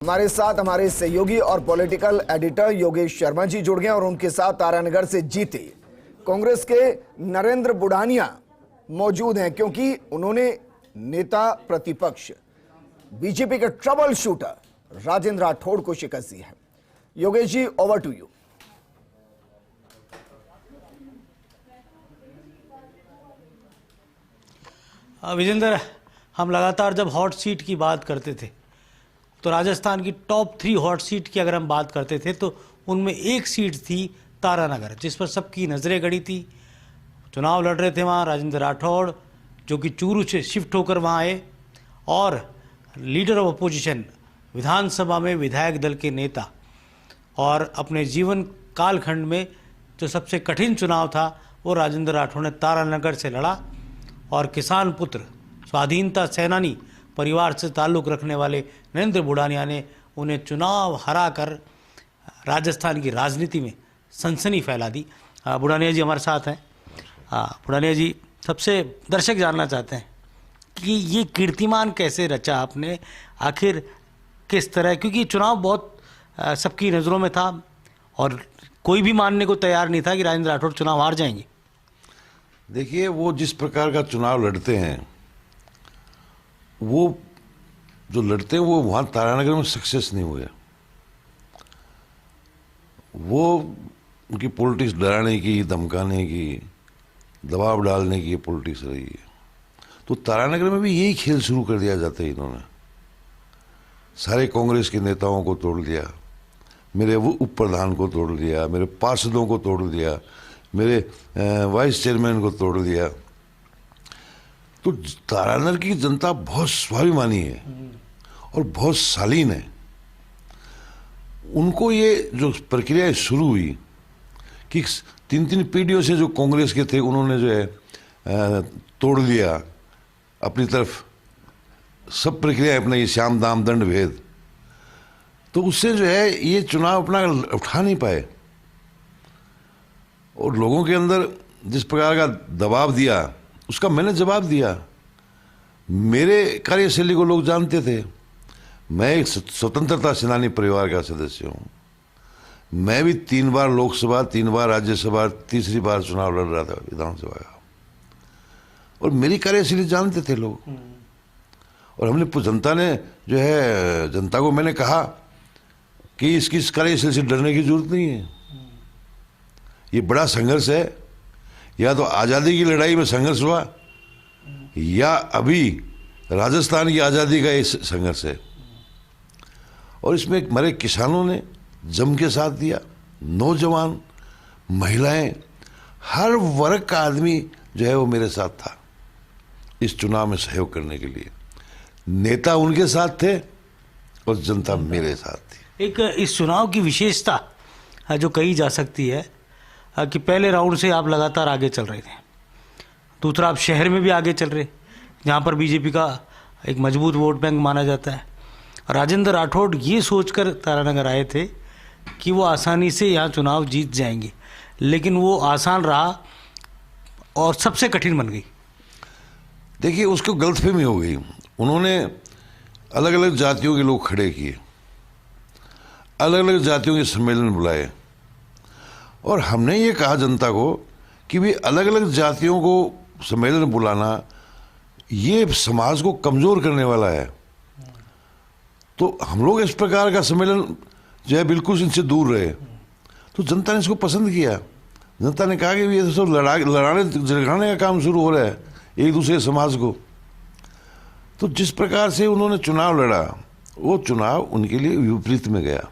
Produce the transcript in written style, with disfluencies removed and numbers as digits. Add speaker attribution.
Speaker 1: हमारे साथ हमारे सहयोगी और पॉलिटिकल एडिटर योगेश शर्मा जी जुड़ गए और उनके साथ तारानगर से जीते कांग्रेस के नरेंद्र बुढ़ानिया मौजूद हैं, क्योंकि उन्होंने नेता प्रतिपक्ष बीजेपी के ट्रबल शूटर राजेंद्र राठौड़ को शिकस्त दी है। Yogesh ji, over to you.
Speaker 2: Vijendra, हम लगातार जब हॉट सीट की बात करते थे तो राजस्थान की टॉप 3 हॉट सीट की अगर हम बात करते थे तो उनमें एक सीट थी तारानगर, जिस पर सबकी नज़रें गड़ी थी। चुनाव लड़ रहे थे वहाँ राजेंद्र राठौड़, जो कि चूरू से शिफ्ट होकर वहाँ आए और लीडर ऑफ अपोजिशन, विधानसभा में विधायक दल के नेता, और अपने जीवन कालखंड में जो सबसे कठिन चुनाव था वो राजेंद्र राठौड़ ने तारानगर से लड़ा और किसान पुत्र, स्वाधीनता सेनानी परिवार से ताल्लुक़ रखने वाले नरेंद्र बुढ़ानिया ने उन्हें चुनाव हराकर राजस्थान की राजनीति में सनसनी फैला दी। बुढ़ानिया जी हमारे साथ हैं। बुढ़ानिया जी, सबसे दर्शक जानना चाहते हैं कि ये कीर्तिमान कैसे रचा आपने, आखिर किस तरह, क्योंकि चुनाव बहुत सबकी नज़रों में था और कोई भी मानने को तैयार नहीं था कि राजेंद्र राठौड़ चुनाव हार जाएंगे।
Speaker 3: देखिए, वो जिस प्रकार का चुनाव लड़ते हैं, वो जो लड़ते हैं वो वहाँ तारानगर में सक्सेस नहीं हुए। वो उनकी पॉलिटिक्स डराने की, धमकाने की, दबाव डालने की पॉलिटिक्स रही है। तो तारानगर में भी यही खेल शुरू कर दिया जाता है। इन्होंने सारे कांग्रेस के नेताओं को तोड़ दिया, मेरे वो उप प्रधान को तोड़ दिया, मेरे पार्षदों को तोड़ दिया, मेरे वाइस चेयरमैन को तोड़ दिया। तो तारानगर की जनता बहुत स्वाभिमानी है और बहुत शालीन है। उनको ये जो प्रक्रिया शुरू हुई कि 3 पीढ़ियों से जो कांग्रेस के थे, उन्होंने जो है तोड़ दिया अपनी तरफ सब प्रक्रिया, अपना ये श्याम दाम दंड भेद, तो उससे जो है ये चुनाव अपना उठा नहीं पाए। और लोगों के अंदर जिस प्रकार का दबाव दिया, उसका मैंने जवाब दिया। मेरे कार्यशैली को लोग जानते थे। मैं एक स्वतंत्रता सेनानी परिवार का सदस्य हूँ। मैं भी 3 बार लोकसभा, 3 बार राज्यसभा, तीसरी बार चुनाव लड़ रहा था विधानसभा का, और मेरी कार्यशैली जानते थे लोग। और हमने जनता ने जो है, जनता को मैंने कहा कि इसकी कार्यशैली से डरने की जरूरत नहीं है। ये बड़ा संघर्ष है, या तो आज़ादी की लड़ाई में संघर्ष हुआ या अभी राजस्थान की आज़ादी का ये संघर्ष है। और इसमें हमारे किसानों ने जम के साथ दिया, नौजवान, महिलाएं, हर वर्ग का आदमी जो है वो मेरे साथ था इस चुनाव में सहयोग करने के लिए। नेता उनके साथ थे और जनता मेरे साथ थी।
Speaker 2: एक इस चुनाव की विशेषता जो कही जा सकती है कि पहले राउंड से आप लगातार आगे चल रहे थे, दूसरा आप शहर में भी आगे चल रहे, जहाँ पर बीजेपी का एक मजबूत वोट बैंक माना जाता है। राजेंद्र राठौड़ ये सोचकर तारानगर आए थे कि वो आसानी से यहाँ चुनाव जीत जाएंगे, लेकिन वो आसान रहा और सबसे कठिन बन गई।
Speaker 3: देखिए, उसको गलतफहमी हो गई। उन्होंने अलग अलग जातियों के लोग खड़े किए, अलग अलग जातियों के सम्मेलन बुलाए, और हमने ये कहा जनता को कि भी अलग अलग जातियों को सम्मेलन बुलाना ये समाज को कमज़ोर करने वाला है। तो हम लोग इस प्रकार का सम्मेलन जो है बिल्कुल इनसे दूर रहे। तो जनता ने इसको पसंद किया। जनता ने कहा कि ये तो सब लड़ाने झगड़ाने का काम शुरू हो रहा है एक दूसरे समाज को। तो जिस प्रकार से उन्होंने चुनाव लड़ा, वो चुनाव उनके लिए विपरीत में गया।